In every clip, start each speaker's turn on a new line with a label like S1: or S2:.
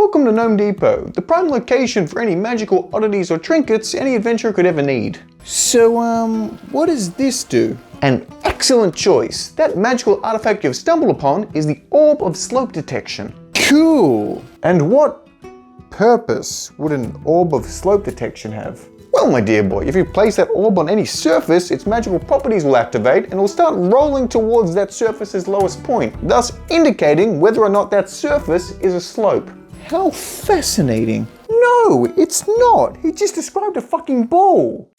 S1: Welcome to Gnome Depot, the prime location for any magical oddities or trinkets any adventurer could ever need. So, what does this do? An excellent choice. That magical artifact you've stumbled upon is the Orb of Slope Detection. Cool! And what purpose would an Orb of Slope Detection have? Well, my dear boy, if you place that orb on any surface, its magical properties will activate and will start rolling towards that surface's lowest point, thus indicating whether or not that surface is a slope. How fascinating. No, it's not. He just described a fucking ball.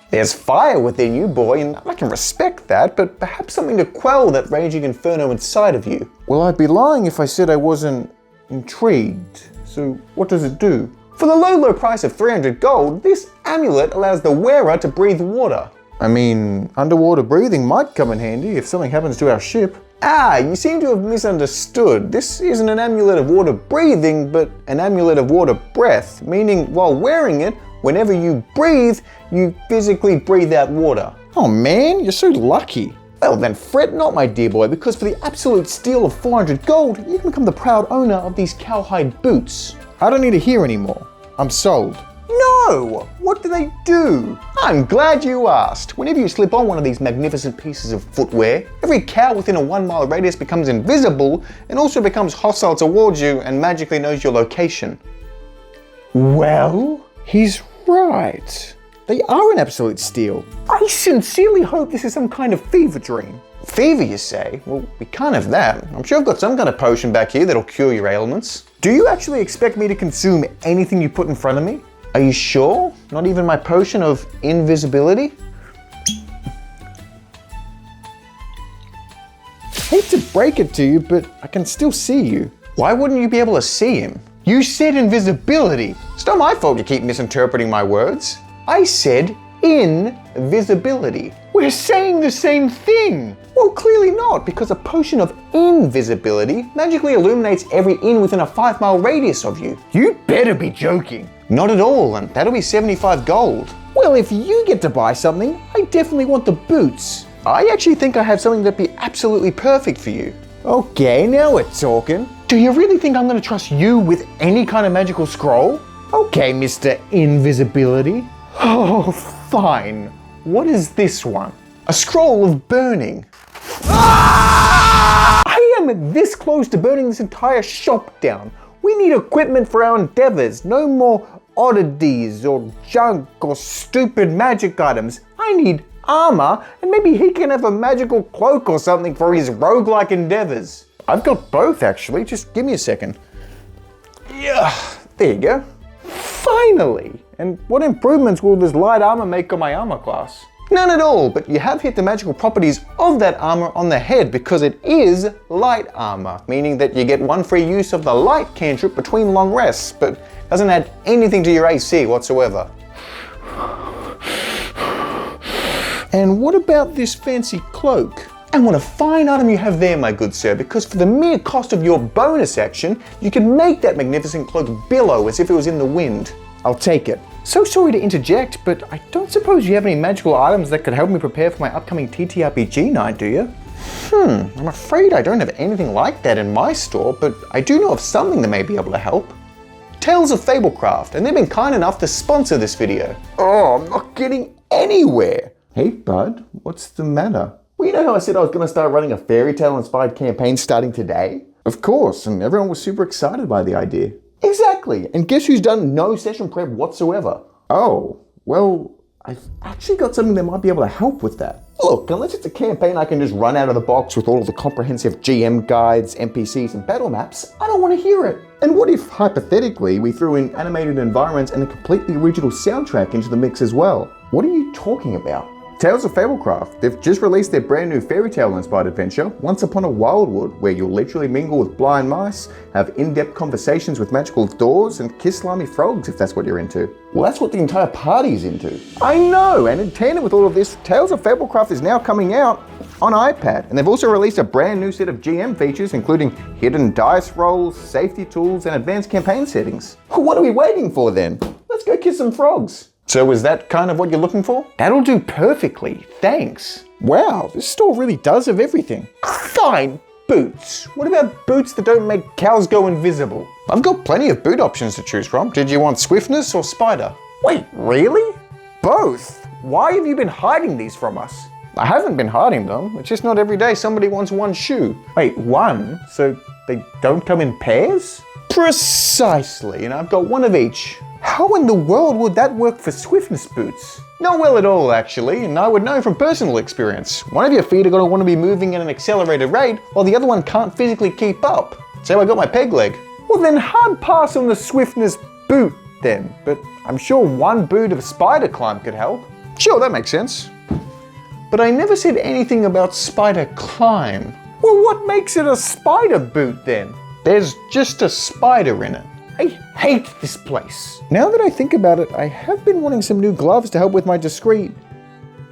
S1: There's fire within you, boy, and I can respect that, but perhaps something to quell that raging inferno inside of you. Well, I'd be lying if I said I wasn't intrigued. So what does it do? For the low price of 300 gold, this amulet allows the wearer to breathe water. I mean, underwater breathing might come in handy if something happens to our ship. Ah, you seem to have misunderstood. This isn't an amulet of water breathing, but an amulet of water breath, meaning while wearing it, whenever you breathe, you physically breathe out water. Oh man, you're so lucky. Well then fret not, my dear boy, because for the absolute steal of 400 gold, you can become the proud owner of these cowhide boots. I don't need to hear anymore. I'm sold. No! What do they do? I'm glad you asked. Whenever you slip on one of these magnificent pieces of footwear, every cow within a 1 mile radius becomes invisible and also becomes hostile towards you and magically knows your location. Well, he's right. They are an absolute steal. I sincerely hope this is some kind of fever dream. Fever, you say? Well, we can't have that. I'm sure I've got some kind of potion back here that'll cure your ailments. Do you actually expect me to consume anything you put in front of me? Are you sure? Not even my potion of invisibility? Hate to break it to you, but I can still see you. Why wouldn't you be able to see him? You said invisibility. It's not my fault you keep misinterpreting my words. I said invisibility. We're saying the same thing. Well, clearly not, because a potion of invisibility magically illuminates every inn within a 5 mile radius of you. You better be joking. Not at all, and that'll be 75 gold. Well, if you get to buy something, I definitely want the boots. I actually think I have something that'd be absolutely perfect for you. Okay, now we're talking. Do you really think I'm gonna trust you with any kind of magical scroll? Okay, Mr. Invisibility. Oh, fine. What is this one? A scroll of burning. Ah! I am this close to burning this entire shop down. We need equipment for our endeavors. No more oddities or junk or stupid magic items. I need armor, and maybe he can have a magical cloak or something for his roguelike endeavors. I've got both, actually. Just give me a second. Yeah, there you go. Finally! And what improvements will this light armor make on my armor class? None at all, but you have hit the magical properties of that armor on the head because it is light armor, meaning that you get 1 free use of the light cantrip between long rests, but doesn't add anything to your AC whatsoever. And what about this fancy cloak? And what a fine item you have there, my good sir, because for the mere cost of your bonus action, you can make that magnificent cloak billow as if it was in the wind. I'll take it. So sorry to interject, but I don't suppose you have any magical items that could help me prepare for my upcoming TTRPG night, do you? I'm afraid I don't have anything like that in my store, but I do know of something that may be able to help. Tales of Fablecraft, and they've been kind enough to sponsor this video. Oh, I'm not getting anywhere. Hey bud, what's the matter? Well, you know how I said I was going to start running a fairy tale inspired campaign starting today? Of course, and everyone was super excited by the idea. Exactly, and guess who's done no session prep whatsoever? Oh, well, I've actually got something that might be able to help with that. Look, unless it's a campaign I can just run out of the box with all of the comprehensive GM guides, NPCs, and battle maps, I don't want to hear it. And what if, hypothetically, we threw in animated environments and a completely original soundtrack into the mix as well? What are you talking about? Tales of Fablecraft. They've just released their brand new fairy tale inspired adventure, Once Upon a Wildwood, where you'll literally mingle with blind mice, have in-depth conversations with magical doors, and kiss slimy frogs if that's what you're into. Well, that's what the entire party's into. I know, and in tandem with all of this, Tales of Fablecraft is now coming out on iPad, and they've also released a brand new set of GM features, including hidden dice rolls, safety tools, and advanced campaign settings. What are we waiting for then? Let's go kiss some frogs. So is that kind of what you're looking for? That'll do perfectly, thanks. Wow, this store really does have everything. Fine, boots? What about boots that don't make cows go invisible? I've got plenty of boot options to choose from. Did you want swiftness or spider? Wait, really? Both? Why have you been hiding these from us? I haven't been hiding them. It's just not every day somebody wants one shoe. Wait, one? So they don't come in pairs? Precisely, and I've got one of each. How in the world would that work for swiftness boots? Not well at all, actually, and I would know from personal experience. One of your feet are going to want to be moving at an accelerated rate, while the other one can't physically keep up. That's how I got my peg leg. Well then, hard pass on the swiftness boot then, but I'm sure one boot of spider climb could help. Sure, that makes sense. But I never said anything about spider climb. Well, what makes it a spider boot then? There's just a spider in it. I hate this place. Now that I think about it, I have been wanting some new gloves to help with my discreet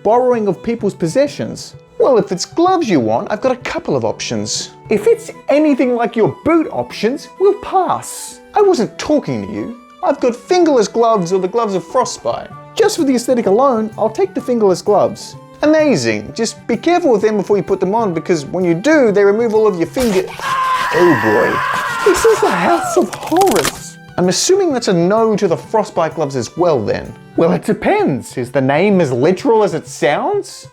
S1: borrowing of people's possessions. Well, if it's gloves you want, I've got a couple of options. If it's anything like your boot options, we'll pass. I wasn't talking to you. I've got fingerless gloves or the gloves of frostbite. Just for the aesthetic alone, I'll take the fingerless gloves. Amazing. Just be careful with them before you put them on, because when you do, they remove all of your finger... Oh boy. This is a house of horrors. I'm assuming that's a no to the frostbite gloves as well then. Well, it depends. Is the name as literal as it sounds?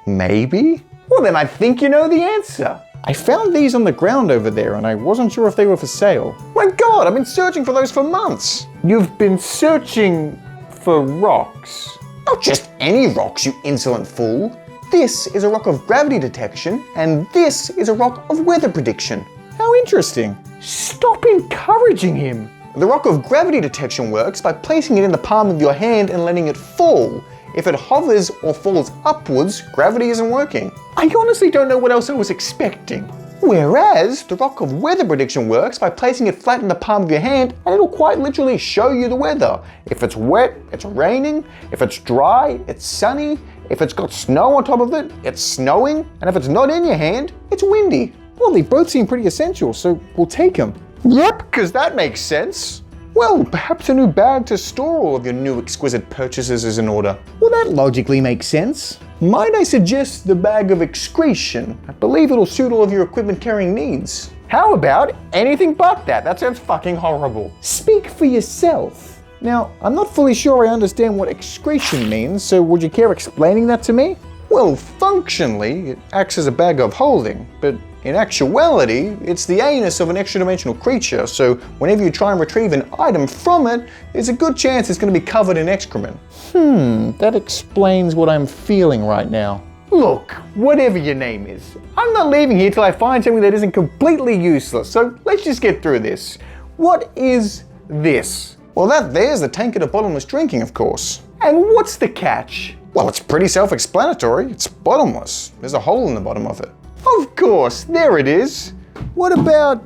S1: Maybe? Well then I think you know the answer. I found these on the ground over there and I wasn't sure if they were for sale. My God, I've been searching for those for months. You've been searching for rocks. Not just any rocks, you insolent fool. This is a rock of gravity detection, and this is a rock of weather prediction. How interesting. Stop encouraging him. The rock of gravity detection works by placing it in the palm of your hand and letting it fall. If it hovers or falls upwards, gravity isn't working. I honestly don't know what else I was expecting. Whereas the rock of weather prediction works by placing it flat in the palm of your hand and it'll quite literally show you the weather. If it's wet, it's raining. If it's dry, it's sunny. If it's got snow on top of it, it's snowing. And if it's not in your hand, it's windy. Well, they both seem pretty essential, so we'll take them. Yep, because that makes sense. Well, perhaps a new bag to store all of your new exquisite purchases is in order. Well, that logically makes sense. Might I suggest the bag of excretion? I believe it'll suit all of your equipment carrying needs. How about anything but that? That sounds fucking horrible. Speak for yourself. Now, I'm not fully sure I understand what excretion means, so would you care explaining that to me? Well, functionally, it acts as a bag of holding, but in actuality, it's the anus of an extra-dimensional creature, so whenever you try and retrieve an item from it, there's a good chance it's going to be covered in excrement. That explains what I'm feeling right now. Look, whatever your name is, I'm not leaving here till I find something that isn't completely useless, so let's just get through this. What is this? Well, that there's the tank of bottomless drinking, of course. And what's the catch? Well, it's pretty self-explanatory. It's bottomless. There's a hole in the bottom of it. Of course, there it is. What about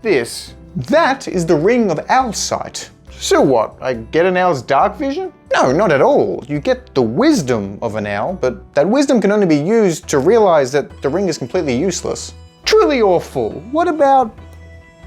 S1: this? That is the ring of owl sight. So what, I get an owl's dark vision? No, not at all. You get the wisdom of an owl, but that wisdom can only be used to realize that the ring is completely useless. Truly awful. What about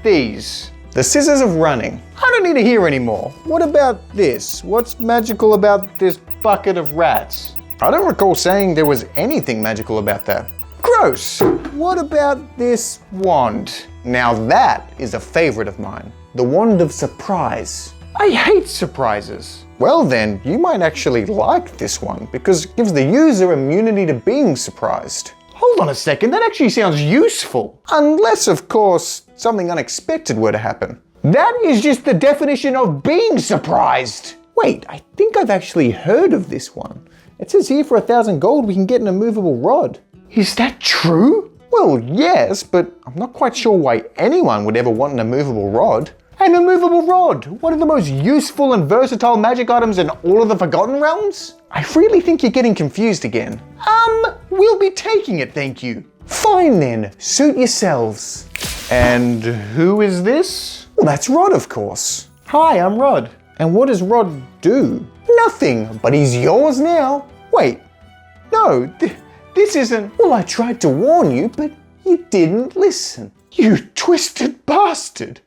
S1: these? The scissors of running. I don't need to hear anymore. What about this? What's magical about this bucket of rats? I don't recall saying there was anything magical about that. Gross! What about this wand? Now that is a favorite of mine. The wand of surprise. I hate surprises. Well then, you might actually like this one because it gives the user immunity to being surprised. Hold on a second, that actually sounds useful. Unless, of course, something unexpected were to happen. That is just the definition of being surprised. Wait, I think I've actually heard of this one. It says here for 1,000 gold we can get an immovable rod. Is that true? Well, yes, but I'm not quite sure why anyone would ever want an immovable rod. An immovable rod, one of the most useful and versatile magic items in all of the Forgotten Realms? I really think you're getting confused again. We'll be taking it, thank you. Fine then, suit yourselves. And who is this? Well, that's Rod, of course. Hi, I'm Rod. And what does Rod do? Nothing, but he's yours now. Wait, no, this isn't... Well, I tried to warn you, but you didn't listen. You twisted bastard.